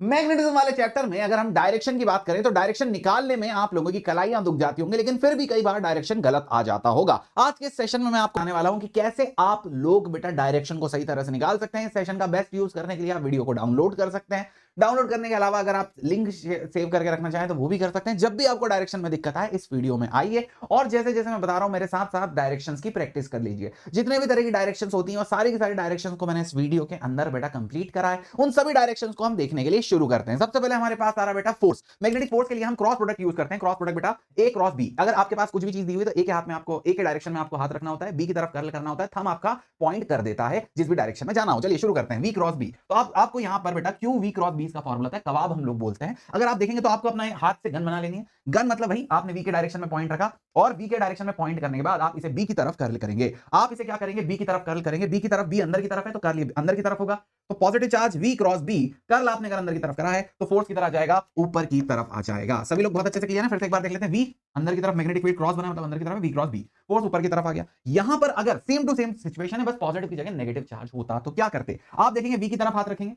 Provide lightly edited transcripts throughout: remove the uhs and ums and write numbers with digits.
Magnetism वाले chapter में अगर हम डायरेक्शन की बात करें तो डायरेक्शन निकालने में आप लोगों की कलाइयां दुख जाती होंगी, लेकिन फिर भी कई बार डायरेक्शन गलत आ जाता होगा। आज के सेशन में मैं आपको बताने वाला हूं कि कैसे आप लोग बेटा डायरेक्शन को सही तरह से निकाल सकते हैं। इस सेशन का बेस्ट यूज करने के लिए आप वीडियो को डाउनलोड कर सकते हैं। डाउनलोड करने के अलावा अगर आप लिंक सेव करके रखना चाहें तो वो भी कर सकते हैं। जब भी आपको डायरेक्शन में दिक्कत आए इस वीडियो में आइए और जैसे जैसे मैं बता रहा हूं मेरे साथ साथ डायरेक्शंस की प्रैक्टिस कर लीजिए। जितने भी तरह की डायरेक्शंस होती हैं और सारी की सारी डायरेक्शंस को मैंने इस वीडियो के अंदर बेटा कंप्लीट करा है। उन सभी डायरेक्शंस को हम देखने के लिए शुरू करते हैं। सबसे पहले हमारे पास आ रहा बेटा फोर्स। मैग्नेटिक फोर्स के लिए हम क्रॉस प्रोडक्ट यूज करते हैं। क्रॉस प्रोडक्ट बेटा ए क्रॉस बी। अगर आपके पास कुछ भी चीज दी हुई तो ए के हाथ में आपको ए के डायरेक्शन में आपको हाथ रखना होता है, बी की तरफ कर्ल करना होता है, थंब आपका पॉइंट कर देता है जिस भी डायरेक्शन में जाना हो। चलिए शुरू करते हैं। V cross B. तो आपको यहां पर बेटा क्यू वी क्रॉस बी का फॉर्मूला है, कबाब हम लोग बोलते हैं। अगर आप देखेंगे तो आपको अपना हाथ से गन बना लेनी है। गन मतलब वही आपने वी के डायरेक्शन में पॉइंट रखा और बी के डायरेक्शन में पॉइंट करने के बाद आप इसे बी की तरफ कर्ल करेंगे। आप इसे क्या करेंगे, बी की तरफ कर्ल करेंगे। बी की तरफ, बी अंदर की तरफ है तो कर्ल अंदर की तरफ होगा। तो positive charge V cross B, curl आपने अगर अंदर की तरफ करा है तो फोर्स की तरह जाएगा, ऊपर की तरफ आ जाएगा। सभी लोग बहुत अच्छे से किया ना। फिर से एक बार देख लेते हैं। वी अंदर की तरफ, मैग्नेटिक फील्ड क्रॉस बना मतलब अंदर की तरफ, वी क्रॉस बी, फोर्स ऊपर की तरफ आ गया। यहां पर अगर सेम टू सेम सिचुएशन है, बस पॉजिटिव की जगह नेगेटिव चार्ज होता तो क्या करते आप देखेंगे। वी की तरफ हाथ रखेंगे,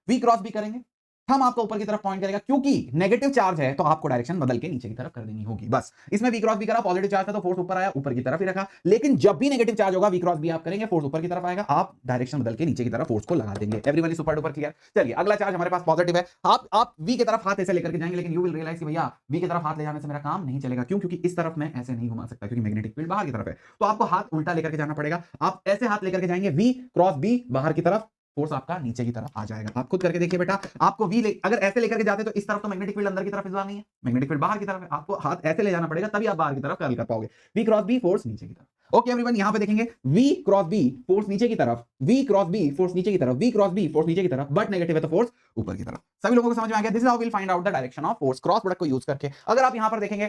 वी क्रॉस बी करेंगे, हम आपको ऊपर की तरफ पॉइंट करेगा। क्योंकि नेगेटिव चार्ज है तो आपको डायरेक्शन बदल के नीचे की तरफ कर देनी होगी। बस इसमें वी क्रॉस बी करा, पॉजिटिव चार्ज था तो फोर्स ऊपर आया, ऊपर की तरफ ही रखा। लेकिन जब भी नेगेटिव चार्ज होगा वी क्रॉस बी आप करेंगे, फोर्स ऊपर की तरफ आएगा, आप डायरेक्शन बदल के नीचे की तरफ फोर्स को लगा देंगे। Everyone is super duper clear. चलिए अगला चार्ज हमारे पास पॉजिटिव है। आप वी की तरफ हाथ ऐसे लेकर के जाएंगे, लेकिन यू विल रियलाइज कि भैया वी की तरफ हाथ ले जाने से मेरा काम नहीं चलेगा। क्यों? क्योंकि इस तरफ मैं ऐसे नहीं घुमा सकता क्योंकि मैग्नेटिक फील्ड बाहर की तरफ है। तो आपको हाथ उल्टा लेकर के जाना पड़ेगा। आप ऐसे हाथ लेकर के जाएंगे, वी क्रॉस बी बाहर की तरफ, फोर्स आपका नीचे की तरफ आ जाएगा। आप खुद करके देखिए बेटा। आपको अगर ऐसे लेकर के जाते तो इस तरफ तो मैग्नेटिक फील्ड अंदर की तरफ इस बार नहीं है, मैग्नेटिक फील्ड बाहर की तरफ है। आपको हाथ ऐसे ले जाना पड़ेगा तभी आप बाहर की तरफ कर्ल कर पाओगे। वी क्रॉस बी, फोर्स नीचे की तरफ। ओके एवरीवन, यहां पे देखेंगे वी क्रॉस बी, फोर्स नीचे की तरफ, वी क्रॉस बी, फोर्स नीचे की तरफ, वी क्रॉस बी, फोर्स नीचे की तरफ, बट नेगेटिव है तो फोर्स ऊपर की तरफ। सभी लोगों को समझ में आ गया? This is how we will find out the direction of force cross product को यूज करके। अगर आप यहां पर देखेंगे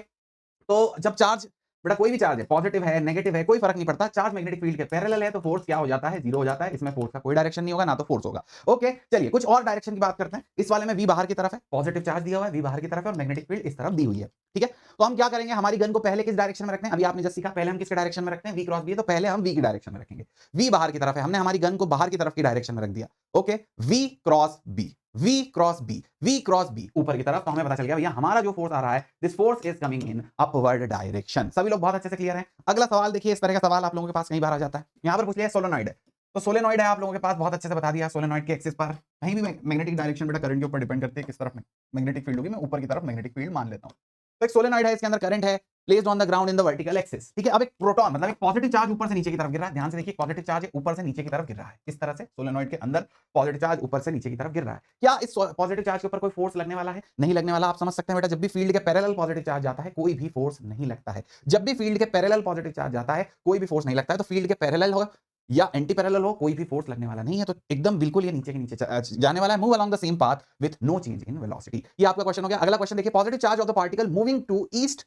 तो जब चार्ज बेटा कोई भी चार्ज है, पॉजिटिव है नेगेटिव है कोई फर्क नहीं पड़ता, चार्ज मैग्नेटिक फील्ड के पैरेलल है तो फोर्स क्या हो जाता है, जीरो हो जाता है। इसमें फोर्स का कोई डायरेक्शन नहीं होगा, ना तो फोर्स होगा। ओके चलिए कुछ और डायरेक्शन की बात करते हैं। इस वाले में वी बाहर की तरफ है, पॉजिटिव चार्ज दिया हुआ है, वी बाहर की तरफ है और मैग्नेटिक फील्ड इस तरफ दी हुई है। ठीक है, तो हम क्या करेंगे, हमारी गन को पहले किस डायरेक्शन में रखते हैं? अभी आपने जस्ट सीखा पहले हम किसके डायरेक्शन में रखते हैं, वी क्रॉस बी है तो पहले हम वी की डायरेक्शन में रखेंगे। वी बाहर की तरफ है, हमने हमारी गन को बाहर की तरफ की डायरेक्शन में रख दिया। Okay, V cross B, V cross B, V cross B ऊपर की तरफ। तो हमें पता चल गया भैया हमारा जो फोर्स आ रहा है, this force is coming in upward direction. सभी लोग बहुत अच्छे से क्लियर हैं। अगला सवाल देखिए, इस तरह का सवाल आप लोगों के पास कई बार आ जाता है। यहां पर पूछ लिया सोलेनॉइड है, तो सोलेनॉइड है आप लोगों के पास, बहुत अच्छे से बता दिया। सोलेनॉइड के एक्सिस पर कहीं भी मैग्नेटिक डायरेक्शन बेटा करंट के ऊपर डिपेंड करती है किस तरफ मैग्नेटिक फील्ड होगी। मैं ऊपर की तरफ मैग्नेटिक फील्ड मान लेता हूं। तो एक सोलेनॉइड है, इसके अंदर करंट है, placed on the ground in the vertical axis. ठीक है, अब एक प्रोटॉन मतलब एक पॉजिटिव चार्ज ऊपर से नीचे की तरफ गिर रहा है। ध्यान से देखिए, पॉजिटिव चार्ज ऊपर से नीचे की तरफ गिर रहा है। इस तरह से सोलेनॉइड के अंदर पॉजिटिव चार्ज ऊपर से नीचे की तरफ गिर रहा है। क्या इस पॉजिटिव चार्ज के ऊपर कोई फोर्स लगने वाला है? नहीं लगने वाला। आप समझ सकते हैं बेटा, जब भी फील्ड के पैरेलल पॉजिटिव चार्ज जाता है कोई भी फोर्स नहीं लगता है। जब भी फील्ड के पैरेलल पॉजिटिव चार्ज जाता है कोई भी फोर्स नहीं लगता है। तो फील्ड के पैरेलल हो या एंटी पैरेलल हो कोई भी फोर्स लगने वाला नहीं है। तो एकदम बिल्कुल ये नीचे के नीचे जाने वाला है। Move along the same path with no change in velocity. ये आपका क्वेश्चन हो गया। अगला क्वेश्चन देखिए, positive charge of the particle moving to east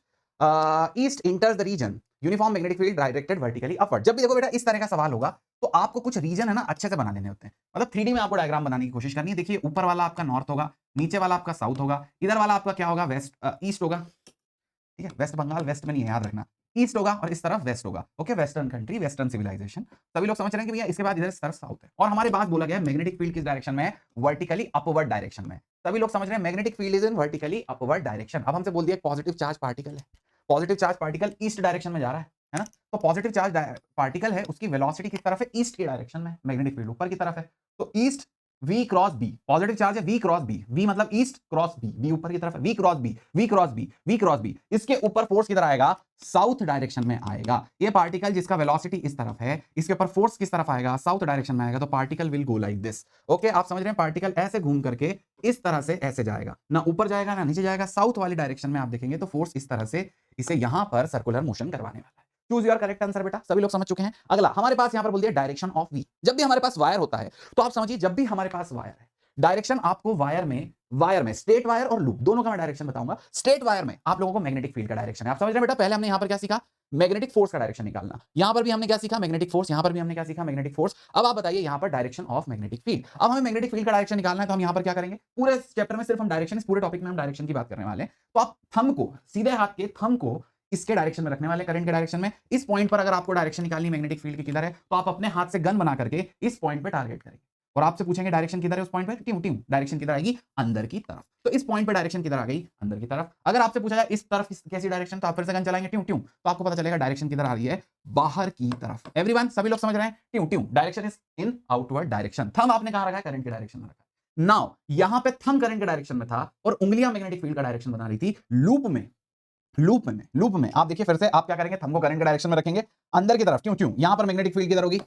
enters the region uniform magnetic field directed vertically upward. जब भी देखो बेटा इस तरह का सवाल होगा तो आपको कुछ रीजन है ना अच्छे से बना लेने होते हैं। मतलब 3D में आपको डायग्राम बनाने की कोशिश करनी है। देखिए ऊपर वाला आपका नॉर्थ होगा, नीचे वाला आपका साउथ होगा, इधर वाला आपका क्या होगा, वेस्ट ईस्ट होगा। ठीक है, वेस्ट बंगाल वेस्ट में नहीं है, याद रखना, ईस्ट होगा और इस तरफ वेस्ट होगा। Okay, western country, western civilisation. सभी लोग समझ रहे हैं कि भैया इसके बाद इधर तरफ साउथ है। और हमारे पास बोला गया है मैग्नेटिक फील्ड किस डायरेक्शन में है, वर्टिकली अपवर्ड डायरेक्शन में। सभी लोग समझ रहे हैं magnetic field is in vertically upward direction. अब हमसे बोल दिया पॉजिटिव चार्ज पार्टिकल है, positive charge particle east direction में जा रहा है ना। तो पॉजिटिव चार्ज पार्टिकल है, उसकी वेलोसिटी किस तरफ है, ईस्ट की डायरेक्शन में, मैग्नेटिक फील्ड ऊपर की तरफ है। तो east V cross B, positive charge है वी क्रॉस बी, वी मतलब ईस्ट क्रॉस बी, बी ऊपर की तरफ है, V cross B, V cross B, V cross B. इसके ऊपर फोर्स किधर आएगा, साउथ डायरेक्शन में आएगा। ये पार्टिकल जिसका वेलोसिटी इस तरफ है, इसके ऊपर फोर्स किस तरफ आएगा, साउथ डायरेक्शन में आएगा। तो particle will go like this. Okay, आप समझ रहे हैं, पार्टिकल ऐसे घूम करके इस तरह से ऐसे जाएगा, ना ऊपर जाएगा ना नीचे जाएगा। साउथ वाली डायरेक्शन में आप देखेंगे तो फोर्स इस तरह से इसे यहां पर सर्कुलर मोशन करवाने वाला है। चूज योर करेक्ट आंसर बेटा, सभी लोग समझ चुके हैं। अगला हमारे पास यहां पर बोल दिया डायरेक्शन ऑफ वी। जब भी हमारे पास वायर होता है तो आप समझिए, जब भी हमारे पास वायर है, डायरेक्शन आपको वायर में स्ट्रेट वायर और लूप दोनों का मैं डायरेक्शन बताऊंगा। स्ट्रेट वायर में आप लोगों को मैग्नेटिक फील्ड का डायरेक्शन है। आप समझ रहे हैं बेटा, पहले हमने यहां पर क्या सीखा, मैग्नेटिक फोर्स का डायरेक्शन निकालना। यहां पर भी हमने क्या सीखा, मैग्नेटिक फोर्स। यहां पर भी हमने क्या सीखा, मैग्नेटिक फोर्स। अब आप बताइए यहां पर डायरेक्शन ऑफ मैग्नेटिक फील्ड। अब हमें मैग्नेटिक फील्ड का डायरेक्शन निकालना है तो हम यहां पर क्या करेंगे, पूरे चैप्टर में सिर्फ हम डायरेक्शन, इस पूरे टॉपिक में हम डायरेक्शन की बात करने वाले हैं। तो आप थंब को, सीधे हाथ के थंब को इसके डायरेक्शन में रखने वाले, करंट के डायरेक्शन में। इस पॉइंट पर अगर आपको डायरेक्शन निकालनी मैग्नेटिक फील्ड की किधर है, तो आप अपने हाथ से गन बना करके इस पॉइंट पे टारगेट करेंगे। और आपसे पूछेंगे डायरेक्शन किधर है उस पॉइंट पे, ट्यू ट्यू, डायरेक्शन किधर आएगी, अंदर की तरफ। तो इस पॉइंट पे डायरेक्शन किधर आ गई, अंदर की तरफ। अगर आपसे पूछा जाए इस तरफ कैसी डायरेक्शन, तो आप फिर से गन चलाएंगे ट्यू ट्यू, तो आपको पता चलेगा डायरेक्शन किधर आ रही है, बाहर की तरफ। एवरीवन, सभी लोग समझ रहे हैं, ट्यू ट्यू, direction is in outward direction. Thumb आपने कहां रखा है, करंट के डायरेक्शन में रखा है। नाउ यहां पे थंब करंट के डायरेक्शन में था और उंगलियां मैग्नेटिक फील्ड का डायरेक्शन बना रही थी। लूप में आप देखिए फिर से, आप क्या करेंगे, थंब को करंट के डायरेक्शन में रखेंगे, अंदर की तरफ ट्यू ट्यू, यहां पर मैग्नेटिक फील्ड किधर होगी,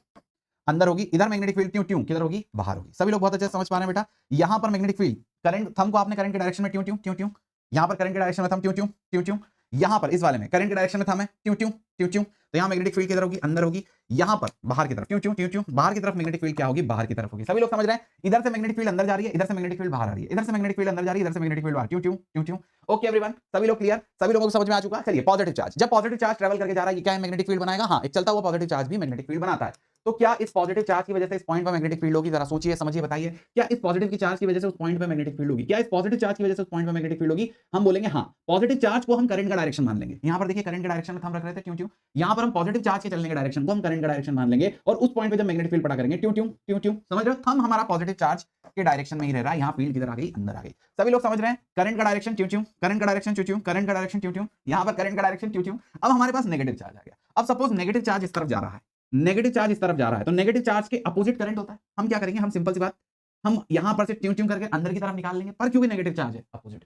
अंदर होगी। इधर मैग्नेटिक फील्ड ट्यू ट्यू किधर होगी, बाहर होगी। सभी लोग बहुत अच्छे से समझ पा रहे हैं बेटा। यहां पर मैग्नेटिक फील्ड, करंट, थंब को आपने करंट के डायरेक्शन में ट्यू ट्यू ट्यू ट्यू, यहां पर करंट के डायरेक्शन में थंब ट्यू ट्यू ट्यू ट्यू, यहां पर इस वाले में करंट के डायरेक्शन में थंब है ट्यू ट्यू ट्यू ट्यू, तो यहां मैग्नेटिक फील्ड किधर होगी, अंदर होगी। यहां पर बाहर की तरफ ट्यू ट्यू ट्यू ट्यू, बाहर की तरफ मैग्नेटिक फील्ड क्या होगी, बाहर की तरफ होगी। सभी लोग समझ रहे हैं, इधर से मैग्नेटिक फील्ड अंदर जा रही है, इधर से मैग्नेटिक फील्ड बाहर आ रही है, इधर से मैग्नेटिक फील्ड अंदर जा रही है, इधर से मैग्नेटिक फील्ड बाहर, ट्यू ट्यू ट्यू ट्यू। ओके एवरीवन, सभी लोग क्लियर, सभी लोगों को समझ में आ चुका। चलिए, पॉजिटिव चार्ज, जब पॉजिटिव चार्ज ट्रेवल करके जा रहा है, ये क्या है, मैग्नेटिक फील्ड बनाएगा। हाँ, एक चलता हुआ पॉजिटिव चार्ज भी मैग्नेटिक फील्ड बनाता है। तो क्या इस पॉजिटिव चार्ज की वजह से इस पॉइंट पर मैग्नेटिक फील्ड होगी, जरा सोचिए, समझिए, बताइए। क्या इस पॉजिटिव की चार्ज की वजह से उस पॉइंट पर मैग्नेटिक फील्ड होगी, क्या इस पॉजिटिव चार्ज की वजह से उस पॉइंट पर मैग्नेटिक फील्ड होगी। हम बोलेंगे हाँ, पॉजिटिव चार्ज को हम करंट का डायरेक्शन मान लेंगे। यहां पर देखिए करंट के डायरेक्शन में हम रख रहे थे ट्यू ट्यू, यहां पर हम पॉजिटिव चार्ज के चलने के डायरेक्शन को हम करंट का डायरेक्शन मान लेंगे और उस पॉइंट पे जब मैग्नेटिक फील्ड पता करेंगे ट्यू ट्यू ट्यू ट्यू। समझ रहे हो, थंब हमारा पॉजिटिव चार्ज के डायरेक्शन में ही रह रहा है, यहां फील्ड किधर आ गई, अंदर आ गई। सभी लोग समझ रहे हैं, करंट का डायरेक्शन ट्यू ट्यू, करंट का डायरेक्शन ट्यू ट्यू, करंट का डायरेक्शन ट्यू ट्यू, यहां पर करंट का डायरेक्शन ट्यू ट्यू। अब हमारे पास नेगेटिव चार्ज आ गया। अब सपोज नेगेटिव चार्ज इस तरफ जा रहा है, नेगेटिव चार्ज इस तरफ जा रहा है, तो नेगेटिव चार्ज के अपोजिट करंट होता है। हम क्या करेंगे, हम सिंपल सी बात, हम यहां पर से ट्यू ट्यू करके अंदर की तरफ निकाल लेंगे, पर क्योंकि नेगेटिव चार्ज है अपोजिट,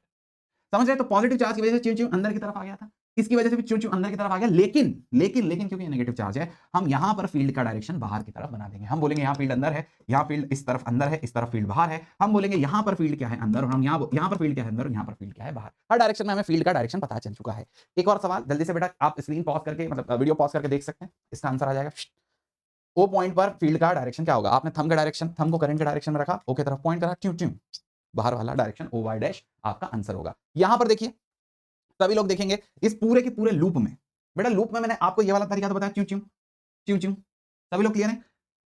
समझ रहे, तो पॉजिटिव चार्ज की वजह से ट्यू ट्यू अंदर की तरफ आ गया था, इसकी वजह से भी ट्यू ट्यू अंदर की तरफ आ गया। लेकिन लेकिन लेकिन क्योंकि नेगेटिव चार्ज है, हम यहां पर फील्ड का डायरेक्शन बाहर की तरफ बना देंगे। हम बोलेंगे यहां फील्ड अंदर है, यहां फील्ड इस तरफ अंदर है, इस तरफ फील्ड बाहर है। हम बोलेंगे यहां पर फील्ड क्या है, अंदर, और हम यहां पर फील्ड क्या है, अंदर, और यहां पर फील्ड क्या है, बाहर। हर डायरेक्शन में हमें फील्ड का डायरेक्शन पता चल चुका है। एक और सवाल जल्दी से बेटा, आप स्क्रीन पॉज करके, मतलब वीडियो पॉज करके देख सकते हैं, इसका आंसर आ जाएगा। ओ पॉइंट पर फील्ड का डायरेक्शन क्या होगा, आपने थंब का डायरेक्शन, थंब को करंट के डायरेक्शन में रखा, ओ की तरफ पॉइंट करा, ट्यू ट्यू, बाहर वाला डायरेक्शन ओ वाई डैश आपका आंसर होगा। यहां पर देखिए, सभी लोग देखेंगे इस पूरे के पूरे लूप में, बेटा लूप में मैंने आपको ये वाला तरीका तो बताया, ट्यू ट्यू ट्यू ट्यू। सभी लोग क्लियर हैं,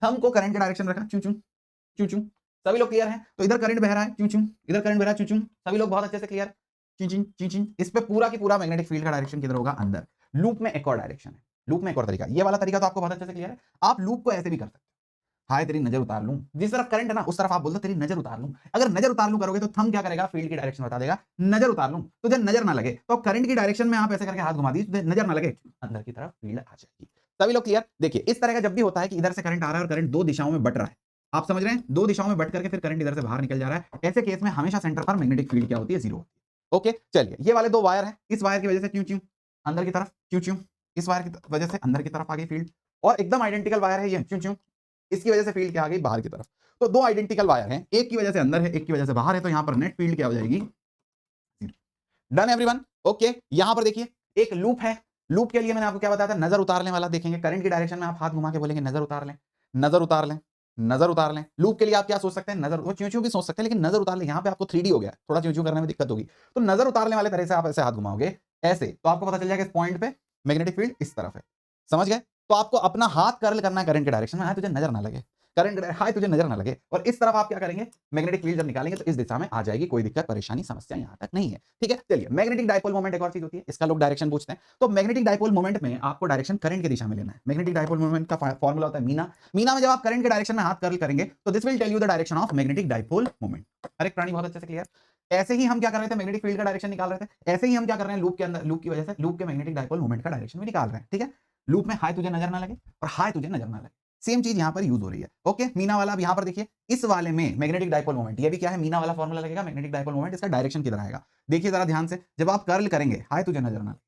थंब को करंट के डायरेक्शन में रखा, ट्यू ट्यू ट्यू ट्यू। सभी लोग क्लियर हैं, तो इधर करंट बह रहा है, ट्यू ट्यू, इधर करंट बह रहा है, ट्यू ट्यू। सभी लोग बहुत अच्छे से क्लियर, चिंचिन चिंचिन। इस पे पूरा की पूरा मैग्नेटिक फील्ड का डायरेक्शन किधर होगा, अंदर। लूप में एक और डायरेक्शन है, लूप में एक और तरीका, ये वाला तरीका तो आपको बहुत अच्छे से क्लियर है। आप लूप को ऐसे भी कर सकते हैं, हाय तेरी नजर उतार लूं, जिस तरफ करंट है ना उस तरफ आप बोल दो तेरी नजर उतार लूं। अगर नजर उतार लूं करोगे तो थंब क्या करेगा, फील्ड की डायरेक्शन बता देगा, नजर उतार लूं, तुझे नजर ना लगे, तो करंट की डायरेक्शन में आप ऐसे करके हाथ घुमा दीजिए, तुझे नजर ना लगे, अंदर की तरफ फील्ड आ जाएगी। सभी लोग क्लियर। देखिए इस तरह का जब भी होता है कि इधर से करंट आ रहा है और करंट दो दिशाओं में बट रहा है, आप समझ रहे हैं, दो दिशाओं में बट करके फिर करंट इधर से बाहर निकल जा रहा है, ऐसे केस में हमेशा सेंटर पर मैग्नेटिक फील्ड क्या होती है, जीरो होती है। ओके चलिए, ये वाले दो वायर हैं, इस वायर की वजह से ट्यू ट्यू अंदर की तरफ, ट्यू ट्यू, इस वायर की वजह से अंदर की तरफ आ गई फील्ड, और एकदम आइडेंटिकल वायर है ये, ट्यू ट्यू, इसकी वजह से फील्ड क्या आ गई, बाहर की तरफ। तो दो आइडेंटिकल वायर हैं, एक की वजह से अंदर है, एक की वजह से बाहर है, तो यहां पर नेट फील्ड क्या हो जाएगी, डन एवरीवन। ओके, यहां पर देखिए एक लूप है, लूप के लिए मैंने आपको क्या बताया था, नजर उतारने वाला। देखेंगे करंट की डायरेक्शन में आप हाथ घुमा के बोलेंगे नजर उतार लें, नजर उतार लें, नजर उतार लें। लूप के लिए आप क्या सोच सकते हैं, नजर, वो च्यू च्यू भी सोच सकते हैं, लेकिन नजर उतार लें, यहां पे आपको 3D हो गया, थोड़ा च्यू च्यू करने में दिक्कत होगी, तो नजर उतारने वाले तरह से आप ऐसे हाथ घुमाओगे ऐसे, तो आपको पता चल जाएगा इस पॉइंट पे मैग्नेटिक फील्ड इस तरफ है, समझ गए। तो आपको अपना हाथ कर्ल करना है करंट के डायरेक्शन में, हाय तुझे नजर ना लगे, करंट हाय तुझे नजर ना लगे, और इस तरफ आप क्या करेंगे, मैग्नेटिक फील्ड जब निकालेंगे तो इस दिशा में आ जाएगी, कोई दिक्कत परेशानी समस्या यहां तक नहीं है। ठीक है चलिए, मैग्नेटिक डायपोल मोमेंट एक और चीज होती है, इसका लोग डायरेक्शन पूछते हैं। तो मैग्नेटिक डायपोल मोमेंट में आपको डायरेक्शन करंट की दिशा में लेना है। मैग्नेटिक डायपोल मोमेंट का फॉर्मूला होता है मीना। मीना में जब आप करंट के डायरेक्शन में हाथ कर्ल करेंगे तो this will tell you the direction of magnetic dipole moment. हर एक प्राणी बहुत अच्छे से क्लियर। ऐसे ही हम क्या कर रहे थे, मैग्नेटिक फील्ड का डायरेक्शन निकाल रहे थे, ऐसे ही हम क्या कर रहे हैं, लूप के अंदर, लूप की वजह से लूप के मैग्नेटिक डायपोल मोमेंट का डायरेक्शन भी निकाल रहे हैं। ठीक है, लूप में हाय तुझे नजर ना लगे और हाय तुझे नजर ना लगे, सेम चीज यहां पर यूज हो रही है। ओके, मीना वाला अब यहां पर देखिए, इस वाले में मैग्नेटिक डायपोल मोमेंट, ये भी क्या है, मीना वाला फॉर्मूला लगेगा, मैग्नेटिक डायपोल मोमेंट, इसका डायरेक्शन किधर आएगा, देखिए जरा ध्यान से, जब आप कर्ल करेंगे, हाय तुझे नजर ना लगे,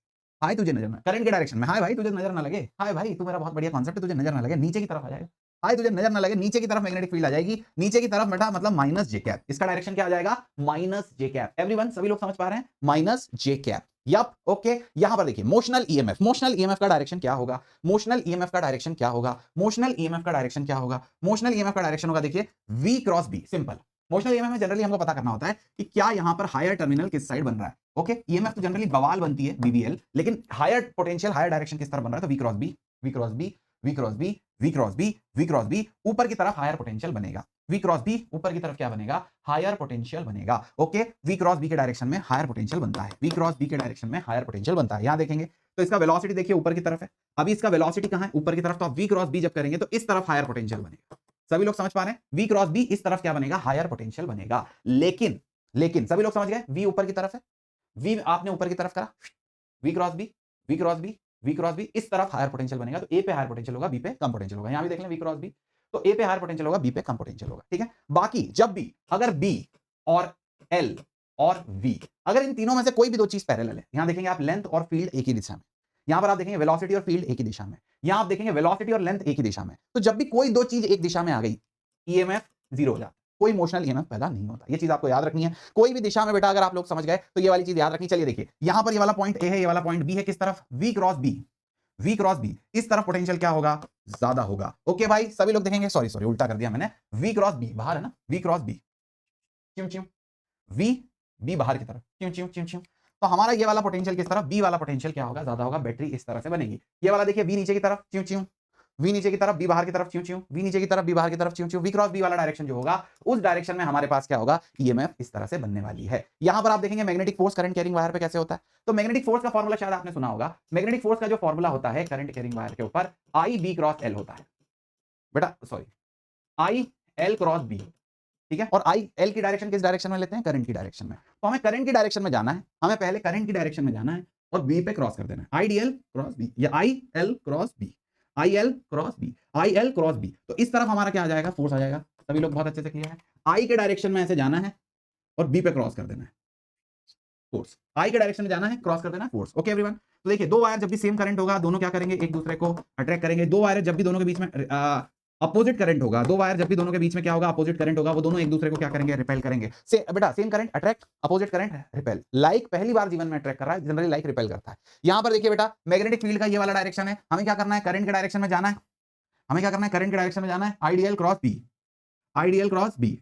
हाय तुझे नजर ना, करंट के डायरेक्शन में, हाय भाई तुझे नजर ना लगे, हाय भाई तू मेरा बहुत बढ़िया कॉन्सेप्ट है, तुझे नजर ना लगे, नीचे की तरफ आ जाएगा, हाय तुझे नजर ना लगे, नीचे की तरफ मैग्नेटिक फील्ड आ जाएगी, नीचे की तरफ बेटा मतलब माइनस जे कैप, इसका डायरेक्शन क्या आ जाएगा, माइनस जे कैप। एवरीवन सभी लोग समझ पा रहे हैं, माइनस जे कैप। यप ओके, यहां पर देखिए मोशनल ईएमएफ, मोशनल ईएमएफ का डायरेक्शन क्या होगा, मोशनल ईएमएफ का डायरेक्शन क्या होगा, मोशनल ईएमएफ का डायरेक्शन क्या होगा, मोशनल ईएमएफ का डायरेक्शन होगा देखिए V cross B, simple. Motional EMF में जनरली हमको पता करना होता है कि क्या यहां पर हायर टर्मिनल किस साइड बन रहा है। ओके, ईएमएफ तो जनरली बवाल बनती है BBL, लेकिन हायर पोटेंशियल हायर डायरेक्शन किस तरफ बन रहा है, तो V cross B, V cross B, V cross B, V cross B, V cross B, ऊपर की तरफ हायर पोटेंशियल बनेगा, V क्रॉस B ऊपर की तरफ क्या बनेगा, हायर पोटेंशियल बनेगा। ओके, V क्रॉस B के डायरेक्शन में हायर पोटेंशियल बनता है, V क्रॉस B के डायरेक्शन में हायर पोटेंशियल बनता है। यहां देखेंगे तो इसका वेलोसिटी देखिए ऊपर की तरफ है, अभी इसका वेलोसिटी कहां है, ऊपर की तरफ, तो आप V क्रॉस B जब करेंगे तो इस तरफ हायर पोटेंशियल बनेगा, सभी लोग समझ पा रहे हैं? V क्रॉस B इस तरफ क्या बनेगा, हायर पोटेंशियल बनेगा। लेकिन सभी लोग समझ गए, V ऊपर की तरफ है, V आपने ऊपर की तरफ करा, V cross B, V cross B, V cross B इस तरफ हायर पोटेंशियल बनेगा, तो A पे हायर पोटेंशियल होगा, B पे कम पोटेंशियल होगा। यहां भी देख लें V क्रॉस B, तो A पे हायर पोटेंशियल होगा, B पे कम पोटेंशियल होगा, ठीक है। बाकी जब भी अगर B और L और V, अगर इन तीनों में से कोई भी दो चीज पैरेलल है, यहां देखेंगे आप लेंथ और फील्ड एक ही दिशा में, यहां पर आप देखेंगे वेलोसिटी और फील्ड एक ही दिशा में, यहां आप देखेंगे वेलोसिटी और लेंथ एक ही दिशा में, तो जब भी कोई दो चीज एक दिशा में आ गई, ईएमएफ जीरो हो जाता है, कोई मोशनल ईएमएफ पैदा नहीं होता। ये चीज आपको याद रखनी है। कोई भी दिशा में बेटा अगर आप लोग समझ गए तो ये वाली चीज याद रखनी। चलिए देखिए, यहां पर ये वाला पॉइंट ए है, ये वाला पॉइंट बी है, किस तरफ, V cross B, V cross B इस तरफ पोटेंशियल क्या होगा, ज्यादा होगा। ओके भाई, सभी लोग देखेंगे, सॉरी उल्टा कर दिया मैंने, V क्रॉस B बाहर है ना, V क्रॉस B, क्यों क्यों, V B बाहर की तरफ, क्यों क्यों क्यों क्यों, तो हमारा ये वाला पोटेंशियल किस तरफ, B वाला पोटेंशियल क्या होगा, ज्यादा होगा, बैटरी इस तरह से बनेगी। ये वाला देखिए V नीचे की तरफ, क्यों क्यों, V नीचे की तरफ, B बाहर की तरफ, क्यों क्यों, V नीचे की तरफ, B बाहर की तरफ, क्यों क्यों, V क्रॉस B वाला डायरेक्शन जो होगा, उस डायरेक्शन में हमारे पास क्या होगा, ईएमएफ इस तरह से बनने वाली है। यहां पर आप देखेंगे magnetic force current carrying wire पे कैसे होता है, तो मैग्नेटिक फोर्स का फॉर्मूला शायद आपने सुना होगा। मैग्नेटिक फोर्स का जो फॉर्मूला होता है करंट कैरिंग वायर के ऊपर, आई बी क्रॉस एल होता है बेटा, sorry I L cross B, ठीक है। और आई एल की डायरेक्शन किस डायरेक्शन में लेते हैं, करंट की डायरेक्शन में, तो हमें करंट की डायरेक्शन में जाना है, हमें पहले करंट की डायरेक्शन में जाना है और बी पे क्रॉस कर देना है, आईडीएल क्रॉस बी या I L cross B, I L cross B, I L cross B, तो इस तरफ हमारा क्या आ जाएगा, फोर्स आ जाएगा। सभी लोग बहुत अच्छे से क्लियर है, आई के डायरेक्शन में ऐसे जाना है और बी पे क्रॉस कर देना है, फोर्स, आई के डायरेक्शन में जाना है, क्रॉस कर देना है, फोर्स। ओके एवरीवन, तो देखिए दो वायर जब भी सेम करंट होगा, दोनों क्या करेंगे, एक दूसरे को अट्रैक्ट करेंगे। दो वायर जब भी दोनों के बीच में अपोजिट करंट होगा, दो वायर जब भी दोनों के बीच में क्या होगा, अपोजिट करंट होगा, वो दोनों एक दूसरे को क्या करेंगे, रिपेल करेंगे। बेटा same current attract, opposite current repel, like पहली बार जीवन में अट्रैक्ट कर रहा है, जनरली लाइक रिपेल करता है। यहां पर देखिए बेटा मैग्नेटिक फील्ड का ये वाला डायरेक्शन है, हमें क्या करना है, करंट के डायरेक्शन में जाना है, हमें क्या करना है, करंट के डायरेक्शन में जाना है, IDL cross B, IDL cross B,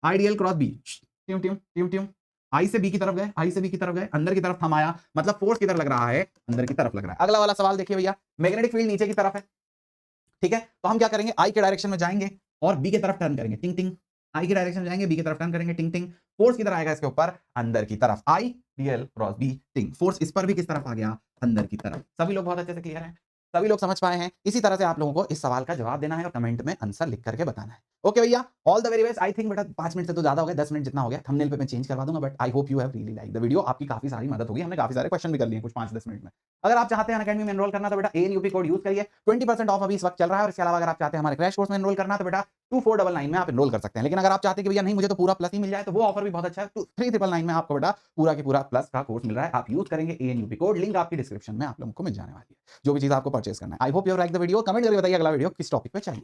IDL cross B, ट्यूम ट्यूम ट्यूम ट्यूम, आई से बी की तरफ गए, आई से बी की तरफ गए, अंदर की तरफ थमाया, मतलब फोर्स किधर लग रहा है, अंदर की तरफ लग रहा है। अगला वाला सवाल देखिए भैया, मैग्नेटिक फील्ड नीचे की तरफ है, ठीक है, तो हम क्या करेंगे, आई के डायरेक्शन में जाएंगे और बी की तरफ टर्न करेंगे, टिंग टिंग, आई के डायरेक्शन में जाएंगे, बी की तरफ टर्न करेंगे, टिंग टिंग, फोर्स किधर आएगा इसके ऊपर, अंदर की तरफ, आई डीएल क्रॉस बी टिंग, फोर्स इस पर भी किस तरफ आ गया, अंदर की तरफ। सभी लोग बहुत अच्छे से क्लियर हैं, सभी लोग समझ पाए हैं। इसी तरह से आप लोगों को इस सवाल का जवाब देना है और कमेंट में आंसर लिख करके बताना है। ओके भैया, all the very best. I think बेटा 5 मिनट से तो ज्यादा हो गया, 10 मिनट जितना हो गया, थंबनेल पे मैं चेंज करवा दूंगा, but I hope you have really like the video. आपकी काफी सारी मदद होगी, हमने काफी सारे क्वेश्चन भी कर लिए कुछ 5-10 मिनट में। अगर आप चाहते हैं अनअकैडमी में एनरोल करना तो बेटा एएनयूपी कोड यूज करिए, 20% ऑफ अभी इस वक्त चल रहा है। और इसके अलावा अगर आप चाहते हैं हमारे क्रैश कोर्स में एनरोल करना तो बेटा 2499 में आप एनरोल कर सकते हैं। लेकिन अगर आप चाहते हैं कि भैया नहीं मुझे तो पूरा प्लस ही मिल जाए, तो वो ऑफर भी बहुत अच्छा है, 3999 में आपको बेटा पूरा की पूरा प्लस का कोर्स मिल रहा है। आप यूज करेंगे एएनयूपी कोड, लिंक आपकी डिस्क्रिप्शन में आप लोगों को मिल जाने वाली है, जो भी चीज आपको परचेज करना है। I hope you like the video. Comment करके बताइए अगला वीडियो किस टॉपिक पे चाहिए।